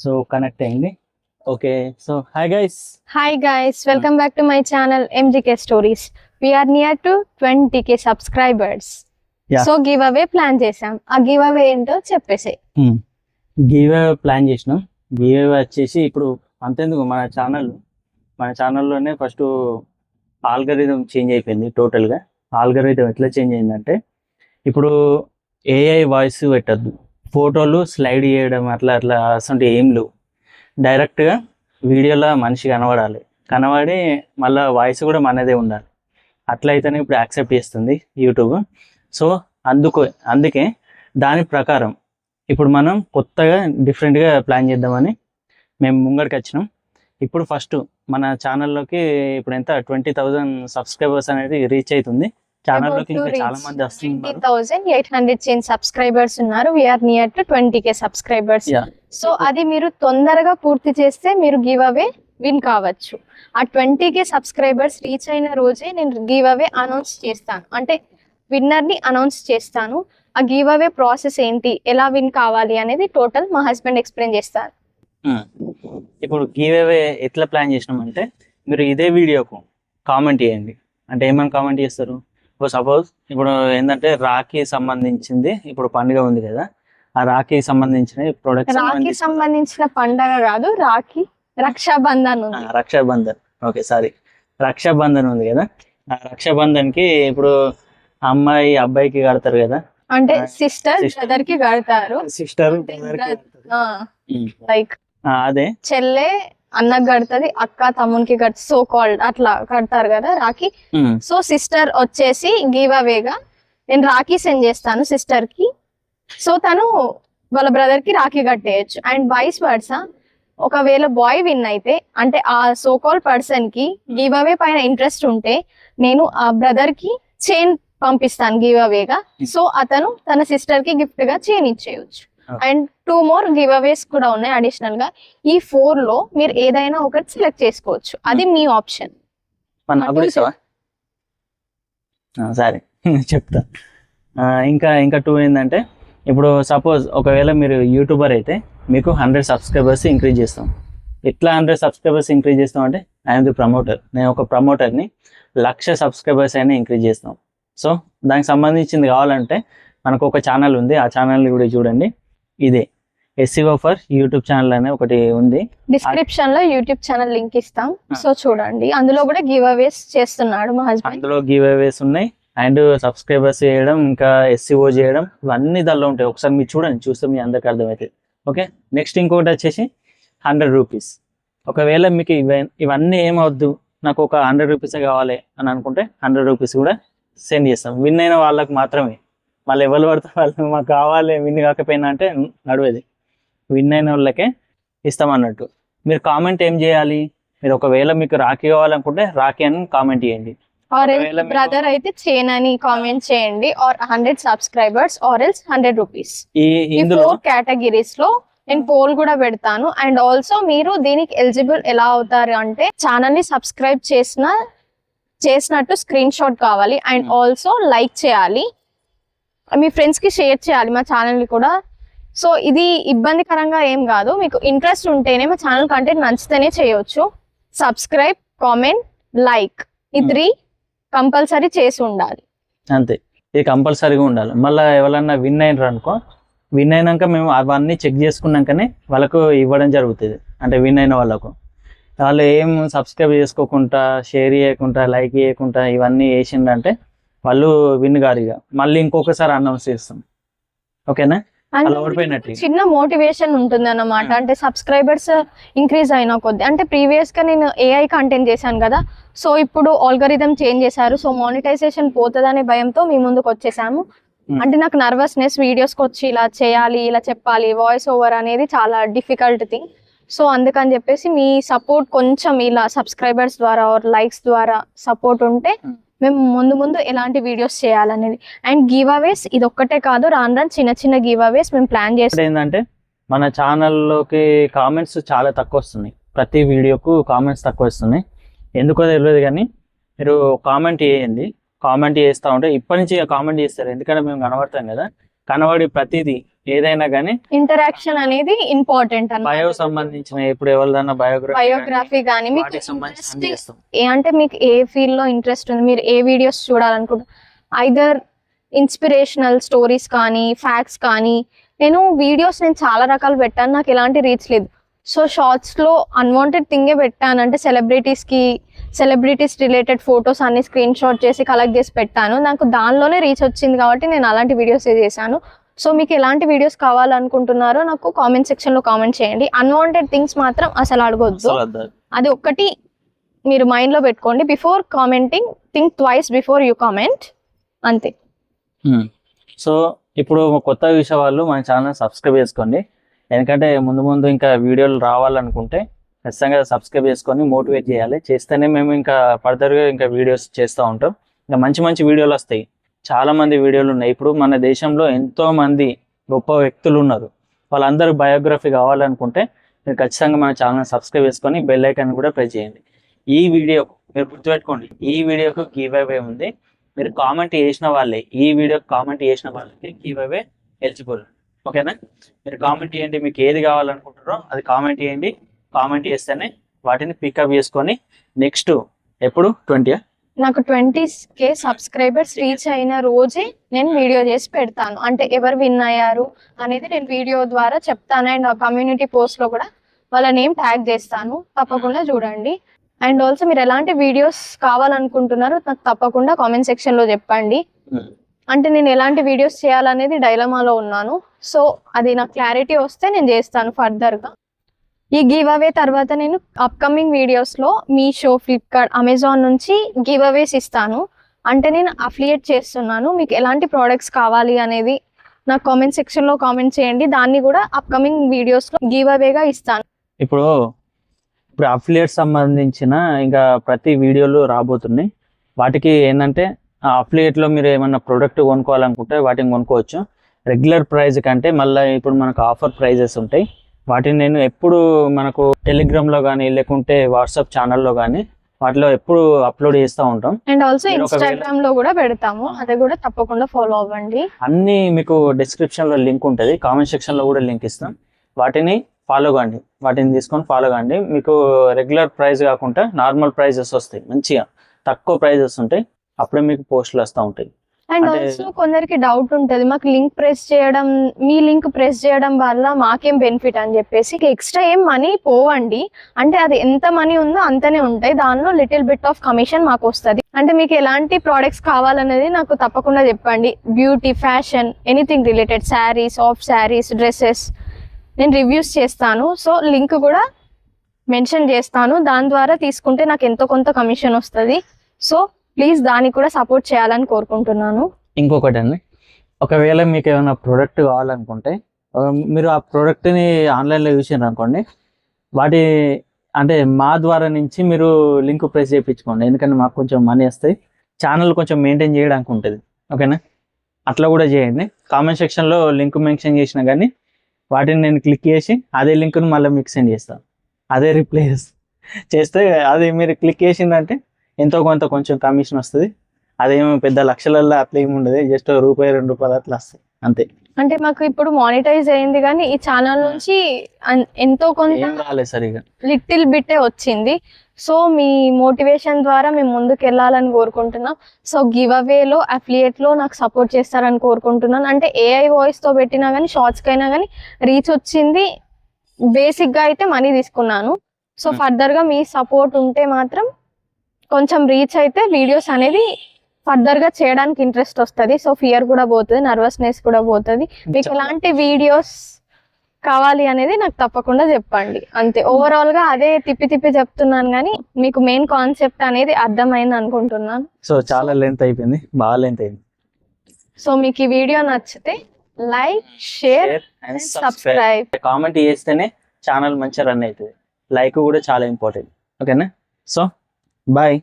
So connect అయింది. Okay, so hi guys. Hi guys, welcome back to my channel MGK Stories. We are near to 20k subscribers. Yeah. So give away plan చేసాం. ఆ give away ఏంటో చెప్పేసి. Give away plan చేసినాం. Give away వచ్చేసి ఇప్పుడు అంతేందుకు మన ఛానల్లోనే first algorithm change అయిపోయింది టోటల్గా. ఆల్గరిథం ఎట్లా చేంజ్ అయిందంటే ఇప్పుడు ఏఐ వాయిస్ పెట్టద్దు, ఫోటోలు స్లైడ్ చేయడం అట్లా అసలు ఏం లేవు. డైరెక్ట్గా వీడియోలో మనిషి కనబడి మళ్ళీ వాయిస్ కూడా మనదే ఉండాలి. అట్లయితేనే ఇప్పుడు యాక్సెప్ట్ చేస్తుంది యూట్యూబ్. సో అందుకే దాని ప్రకారం ఇప్పుడు మనం కొత్తగా డిఫరెంట్గా ప్లాన్ చేద్దామని మేము ముంగడికి వచ్చినాం. ఇప్పుడు ఫస్ట్ మన ఛానల్లోకి ఇప్పుడు ఎంత 20,000 సబ్స్క్రైబర్స్ అనేది రీచ్ అవుతుంది. ఛానల్లోకి ఇంకా చాలా మంది వస్తున్నారు. 20,810 సబ్స్క్రైబర్స్ ఉన్నారు. We are near to 20k subscribers. So అది మీరు తొందరగా పూర్తి చేస్తే మీరు గివ్ అవే విన్ కావచ్చు. ఆ 20k సబ్స్క్రైబర్స్ రీచ్ అయిన రోజే నేను గివ్ అవే అనౌన్స్ చేస్తాను, అంటే విన్నర్ ని అనౌన్స్ చేస్తాను. ఆ గివ్ అవే ప్రాసెస్ ఏంటి, ఎలా విన్ కావాలి అనేది టోటల్ మా హస్బెండ్ ఎక్స్ప్లెయిన్ చేస్తారు. ఇప్పుడు గివ్ అవే ఎట్లా ప్లాన్ చేసినామంటే మీరు ఇదే వీడియోకు కామెంట్ చేయండి. అంటే ఏమని కామెంట్ చేస్తారు? సపోజ్ ఇప్పుడు ఏంటంటే రాఖీ సంబంధించింది, ఇప్పుడు పండుగ ఉంది కదా, ఆ రాఖీ సంబంధించిన ప్రొడక్ట్స్. రాఖీ సంబంధించిన పండుగ కాదు, రక్షాబంధన్ ఉంది. రక్షాబంధన్, ఓకే సారీ, రక్షాబంధన్ ఉంది కదా. ఆ రక్షాబంధన్ కి ఇప్పుడు అమ్మాయి అబ్బాయికి కడతారు కదా, అంటే సిస్టర్ బ్రదర్ కి కడతారు. సిస్టర్ లైక్ అదే చెల్లె అన్నకు కడుతుంది, అక్క తమ్మునికి కడుతుంది, సో కాల్డ్ అట్లా కడతారు కదా రాఖీ. సో సిస్టర్ వచ్చేసి గివ్ అవేగా నేను రాఖీ సెండ్ చేస్తాను సిస్టర్ కి, సో తను వాళ్ళ బ్రదర్ కి రాఖీ కట్టేయచ్చు. అండ్ వైస్ వర్సా, ఒకవేళ బాయ్ విన్ అయితే అంటే ఆ సో కాల్డ్ పర్సన్ కి గివ్ అవే పైన ఇంట్రెస్ట్ ఉంటే నేను ఆ బ్రదర్ కి చైన్ పంపిస్తాను గివ్ అవేగా. సో అతను తన సిస్టర్ కి గిఫ్ట్ గా చైన్ ఇచ్చేయచ్చు. అండ్ 2 more గివ్ అవేస్ కూడా ఉన్నాయి అడిషనల్ గా. ఈ 4 లో మీరు ఏదైనా ఒకటి సెలెక్ట్ చేసుకోవచ్చు, అది మీ ఆప్షన్. సరే చెప్తా. ఇంకా 2 ఏంటంటే ఇప్పుడు సపోజ్ ఒకవేళ మీరు యూట్యూబర్ అయితే మీకు 100 సబ్స్క్రైబర్స్ ఇంక్రీజ్ చేస్తాం. ఎట్లా 100 సబ్స్క్రైబర్స్ ఇంక్రీజ్ చేస్తాం అంటే ఐఎమ్ ది ప్రమోటర్, నేను ఒక ప్రమోటర్ని, 1,00,000 సబ్స్క్రైబర్స్ అయినా ఇంక్రీజ్ చేస్తాం. సో దానికి సంబంధించింది కావాలంటే మనకు ఒక ఛానల్ ఉంది, ఆ ఛానల్ కూడా చూడండి. ఇదే SEO ఫర్ యూట్యూబ్ ఛానల్ అనే ఒకటి ఉంది. డిస్క్రిప్షన్ లో యూట్యూబ్ ఛానల్ లింక్ ఇస్తాం, సో చూడండి. అందులో కూడా గివ్ అవేస్ చేస్తున్నాడు మా హస్బెండ్. అందులో గివ్ అవేస్ ఉన్నాయి, అండ్ సబ్స్క్రైబర్స్ చేయడం, ఇంకా SEO చేయడం, ఇవన్నీ దానిలో ఉంటాయి. ఒకసారి మీరు చూడండి, చూస్తే మీ అందరికి అర్థమవుతుంది. ఓకే, నెక్స్ట్ ఇంకొకటి వచ్చేసి 100 రూపీస్. ఒకవేళ మీకు ఇవన్నీ ఏమవద్దు, నాకు ఒక 100 రూపీసే కావాలి అని అనుకుంటే 100 రూపీస్ కూడా సెండ్ చేస్తాం. విన్ అయిన వాళ్ళకి మాత్రమే. మళ్ళీ ఎవరు పడతారు వాళ్ళు మాకు కావాలి, విన్ కాకపోయినా అంటే నడవేది, విన్ అయిన వాళ్ళకే ఇస్తాం అన్నట్టు. మీరు కామెంట్ ఏం చేయాలి, మీరు ఒకవేళ మీకు రాఖీ కావాలనుకుంటే రాఖీ అని కామెంట్ చేయండి. బ్రదర్ అయితే చైన్ అని కామెంట్ చేయండి, or 100 subscribers or else 100 rupees. ఈ 4 కేటగిరీస్ లో నేను పోల్ కూడా పెడతాను. అండ్ ఆల్సో మీరు దీనికి ఎలిజిబుల్ ఎలా అవుతారు అంటే ఛానల్ ని సబ్స్క్రైబ్ చేసినట్టు స్క్రీన్ షాట్ కావాలి, అండ్ ఆల్సో లైక్ చేయాలి, మీ ఫ్రెండ్స్ కి షేర్ చేయాలి మా ఛానల్ ని కూడా. సో ఇది ఇబ్బందికరంగా ఏం కాదు, మీకు ఇంట్రెస్ట్ ఉంటేనే మా ఛానల్ కంటెంట్ నచ్చితేనే చేయొచ్చు. సబ్స్క్రైబ్, కామెంట్, లైక్, ఈ 3 కంపల్సరీ చేసి ఉండాలి. అంతే, ఇది కంపల్సరీగా ఉండాలి. మళ్ళీ ఎవరన్నా విన్ అయినారు అనుకో, విన్ అయినాక మేము అవన్నీ చెక్ చేసుకున్నాకనే వాళ్ళకు ఇవ్వడం జరుగుతుంది. అంటే విన్ అయిన వాళ్ళకు వాళ్ళు ఏం సబ్స్క్రైబ్ చేసుకోకుండా, షేర్ చేయకుండా, లైక్ చేయకుండా ఇవన్నీ వేసిండంటే వాళ్ళు విన్ గారు. ఇక మళ్ళీ ఇంకొకసారి అనౌన్స్ చేస్తాం, ఓకేనా? చిన్న మోటివేషన్ ఉంటుంది అన్నమాట. అంటే సబ్స్క్రైబర్స్ ఇంక్రీజ్ అయినా కొద్ది, అంటే ప్రీవియస్ గా నేను AI కంటెంట్ చేశాను కదా, సో ఇప్పుడు ఆల్గరిథం చేంజ్ చేశారు, సో మానిటైజేషన్ పోతుందనే భయంతో మీ ముందుకు వచ్చేసాము. అంటే నాకు నర్వస్నెస్, వీడియోస్కి వచ్చి ఇలా చేయాలి, ఇలా చెప్పాలి, వాయిస్ ఓవర్ అనేది చాలా డిఫికల్ట్ థింగ్. సో అందుకని చెప్పేసి మీ సపోర్ట్ కొంచెం ఇలా సబ్స్క్రైబర్స్ ద్వారా ఆర్ లైక్స్ ద్వారా సపోర్ట్ ఉంటే మేము ముందు ఎలాంటి వీడియోస్ చేయాలనేది. అండ్ గివ్ అవేస్ ఇది ఒక్కటే కాదు, రాను చిన్న గివ్ అవేస్ మేము ప్లాన్ చేస్తాం. ఏంటంటే మన ఛానల్లోకి కామెంట్స్ చాలా తక్కువ వస్తున్నాయి, ప్రతి వీడియోకు కామెంట్స్ తక్కువ వస్తున్నాయి. ఎందుకో తెలియదు కానీ మీరు కామెంట్ చేయండి. కామెంట్ చేస్తూ ఉంటే ఇప్పటి నుంచి కామెంట్ చేస్తారు, ఎందుకంటే మేము కనబడతాం కదా, కనబడి ప్రతిదీ ఏదైనా కానీ ఇంటరాక్షన్ అనేది ఇంపార్టెంట్ బయో సంబంధించిన ఇప్పుడు ఎవరిదన్నా బయోగ్రఫీ కానీ మీకు వాటికి సంబంధించిన అన్ని చేస్తాం. అంటే మీకు ఏ ఫీల్డ్ లో ఇంట్రెస్ట్ ఉంది, మీరు ఏ వీడియోస్ చూడాలనుకుంటున్నారు, ఐదర్ ఇన్స్పిరేషనల్ స్టోరీస్ కానీ ఫ్యాక్ట్స్ కానీ, నేను చాలా రకాలు పెట్టాను, నాకు ఎలాంటి రీచ్ లేదు. సో షార్ట్స్ లో అన్వాంటెడ్ థింగే పెట్టాను, అంటే సెలబ్రిటీస్ రిలేటెడ్ ఫొటోస్ అన్ని స్క్రీన్ షాట్ చేసి కలెక్ట్ చేసి పెట్టాను, నాకు దానిలోనే రీచ్ వచ్చింది కాబట్టి నేను అలాంటి వీడియోస్ చేశాను. సో మీకు ఎలాంటి వీడియోస్ కావాలనుకుంటున్నారో నాకు కామెంట్ సెక్షన్ లో కామెంట్ చేయండి. అన్వాంటెడ్ థింగ్స్ మాత్రం అసలు అడగొద్దు, అది ఒక్కటి మీరు మైండ్ లో పెట్టుకోండి. Before commenting think twice before you comment, అంతే. సో ఇప్పుడు కొత్త విషయం వాళ్ళు మన ఛానల్ సబ్స్క్రైబ్ చేసుకోండి, ఎందుకంటే ముందు ఇంకా వీడియోలు రావాలనుకుంటే ఖచ్చితంగా సబ్స్క్రైబ్ చేసుకొని మోటివేట్ చేయాలి. చేస్తేనే మేము ఇంకా ఫర్దర్గా ఇంకా వీడియోస్ చేస్తూ ఉంటాం. ఇంకా మంచి వీడియోలు వస్తాయి, చాలా మంది వీడియోలు ఉన్నాయి. ఇప్పుడు మన దేశంలో ఎంతో మంది గొప్ప వ్యక్తులు ఉన్నారు, వాళ్ళందరూ బయోగ్రఫీ కావాలనుకుంటే మీరు ఖచ్చితంగా మన ఛానల్ సబ్స్క్రైబ్ చేసుకొని బెల్ ఐకాన్ కూడా ప్రెస్ చేయండి. ఈ వీడియో మీరు గుర్తుపెట్టుకోండి, ఈ వీడియోకు గివ్ అవే ఉంది. మీరు కామెంట్ చేసిన వాళ్ళే, ఈ వీడియోకి కామెంట్ చేసిన వాళ్ళకి గివ్ అవే ఎలిజిబుల్. ఓకేనా? మీరు కామెంట్ చేయండి, మీకు ఏది కావాలనుకుంటారో అది కామెంట్ చేయండి. కామెంట్ చేస్తేనే వాటిని పికప్ చేసుకొని నెక్స్ట్ ఎప్పుడు 20 నాకు 20K సబ్స్క్రైబర్స్ రీచ్ అయిన రోజే నేను వీడియో చేసి పెడతాను, అంటే ఎవరు విన్ అయ్యారు అనేది నేను వీడియో ద్వారా చెప్తాను. అండ్ ఆ కమ్యూనిటీ పోస్ట్ లో కూడా వాళ్ళ నేమ్ ట్యాగ్ చేస్తాను, తప్పకుండా చూడండి. అండ్ ఆల్సో మీరు ఎలాంటి వీడియోస్ కావాలనుకుంటున్నారో నాకు తప్పకుండా కామెంట్ సెక్షన్ లో చెప్పండి. అంటే నేను ఎలాంటి వీడియోస్ చేయాలనేది డైలమాలో ఉన్నాను, సో అది నాకు క్లారిటీ వస్తే నేను చేస్తాను ఫర్దర్ గా. ఈ గివ్ అవే తర్వాత నేను అప్కమింగ్ వీడియోస్ లో మీషో, ఫ్లిప్కార్ట్, అమెజాన్ నుంచి గివ్ అవేస్ ఇస్తాను. అంటే నేను అఫిలియేట్ చేస్తున్నాను, మీకు ఎలాంటి ప్రోడక్ట్స్ కావాలి అనేది నాకు కామెంట్ సెక్షన్ లో కామెంట్ చేయండి, దాన్ని కూడా అప్కమింగ్ వీడియోస్ లో గివ్ అవేగా ఇస్తాను. ఇప్పుడు అఫిలియేట్ సంబంధించిన ఇంకా ప్రతి వీడియోలు రాబోతున్నాయి. వాటికి ఏంటంటే అఫిలియేట్ లో మీరు ఏమన్నా ప్రోడక్ట్ కొనుక్కోవాలనుకుంటే వాటిని కొనుక్కోవచ్చు. రెగ్యులర్ ప్రైస్ కంటే మళ్ళీ ఇప్పుడు మనకు ఆఫర్ ప్రైజెస్ ఉంటాయి. వాటిని నేను ఎప్పుడు మనకు టెలిగ్రామ్లో కానీ లేకుంటే వాట్సాప్ ఛానల్లో కానీ వాటిలో ఎప్పుడు అప్లోడ్ చేస్తూ ఉంటాం. అండ్ ఆల్సో ఇన్స్టాగ్రామ్ లో కూడా పెడతాము, అది కూడా తప్పకుండా ఫాలో అవ్వండి. అన్ని మీకు డిస్క్రిప్షన్ లో లింక్ ఉంటుంది, కామెంట్ సెక్షన్ లో కూడా లింక్ ఇస్తాం. వాటిని ఫాలో కాండి, వాటిని తీసుకొని ఫాలో కాండి. మీకు రెగ్యులర్ ప్రైస్ కాకుండా నార్మల్ ప్రైజెస్ వస్తాయి, మంచిగా తక్కువ ప్రైజెస్ ఉంటాయి. అప్పుడే మీకు పోస్టులు వస్తూ ఉంటాయి. అండ్ ఆల్సో కొందరికి డౌట్ ఉంటుంది, మాకు లింక్ ప్రెస్ చేయడం, మీ లింక్ ప్రెస్ చేయడం వల్ల మాకేం బెనిఫిట్ అని చెప్పేసి. ఎక్స్ట్రా ఏం మనీ పోవండి, అంటే అది ఎంత మనీ ఉందో అంతనే ఉంటాయి, దానిలో లిటిల్ బిట్ ఆఫ్ కమిషన్ మాకు వస్తుంది. అంటే మీకు ఎలాంటి ప్రోడక్ట్స్ కావాలనేది నాకు తప్పకుండా చెప్పండి. Beauty, fashion, anything related, saris, soft saris, dresses నేను రివ్యూస్ చేస్తాను. సో లింక్ కూడా మెన్షన్ చేస్తాను, దాని ద్వారా తీసుకుంటే నాకు ఎంతో కొంత కమిషన్ వస్తుంది. సో ప్లీజ్ దానికి కూడా సపోర్ట్ చేయాలని కోరుకుంటున్నాను. ఇంకొకటి అండి, ఒకవేళ మీకు ఏమైనా ప్రోడక్ట్ కావాలనుకుంటే మీరు ఆ ప్రోడక్ట్ని ఆన్లైన్లో చూసారు అనుకోండి, వాటి అంటే మా ద్వారా నుంచి మీరు లింక్ ప్రెస్ చేయించుకోండి, ఎందుకంటే మాకు కొంచెం మనీ వస్తాయి, ఛానల్ కొంచెం మెయింటైన్ చేయడానికి ఉంటుంది. ఓకేనా? అట్లా కూడా చేయండి. కామెంట్ సెక్షన్లో లింక్ మెన్షన్ చేసినా కానీ వాటిని నేను క్లిక్ చేసి అదే లింక్ను మళ్ళీ మీకు సెండ్ చేస్తాను, అదే రిప్లై చేస్తే అది మీరు క్లిక్ చేసిందంటే ఎంతో కొంత కొంచెం కమిషన్ వస్తుంది. అదేమో పెద్ద లక్షలల్లో అట్లా ఏమి ఉండదు, జస్ట్ ₹1-2 అట్లా వస్తాయి అంతే. అంటే మాకు ఇప్పుడు మానిటైజ్ అయింది కానీ ఈ ఛానల్ నుంచి ఎంతో కొంత రాలేదు, సరిగా లిటిల్ బిట్టే వచ్చింది. సో మీ మోటివేషన్ ద్వారా మేము ముందుకు వెళ్ళాలని కోరుకుంటున్నాం. సో గివ్ అవేలో, అఫిలియేట్లో నాకు సపోర్ట్ చేస్తారని కోరుకుంటున్నాను. అంటే AI వాయిస్తో పెట్టినా కానీ షార్ట్స్కైనా కానీ రీచ్ వచ్చింది. బేసిక్గా అయితే మనీ తీసుకున్నాను. సో ఫర్దర్గా మీ సపోర్ట్ ఉంటే మాత్రం కొంచెం రీచ్ అయితే వీడియోస్ అనేది ఫర్దర్గా చేయడానికి ఇంట్రెస్ట్ వస్తుంది. సో ఫియర్ కూడా పోతుంది, నర్వస్నెస్ కూడా పోతుంది. మీకు ఎలాంటి వీడియోస్ కావాలి అనేది నాకు తప్పకుండా చెప్పండి, అంతే. ఓవరాల్గా అదే తిప్పి చెప్తున్నాను కానీ మీకు మెయిన్ కాన్సెప్ట్ అనేది అర్థమైంది అనుకుంటున్నాను. సో చాలా లెంత్ అయిపోయింది, బాగా లెంత్ అయింది. సో మీకు ఈ వీడియో నచ్చితే like, share and subscribe. Comment చేస్తేనే ఛానల్ మంచిగా రన్ అవుతుంది. లైక్ కూడా చాలా ఇంపార్టెంట్. ఓకేనా? So bye.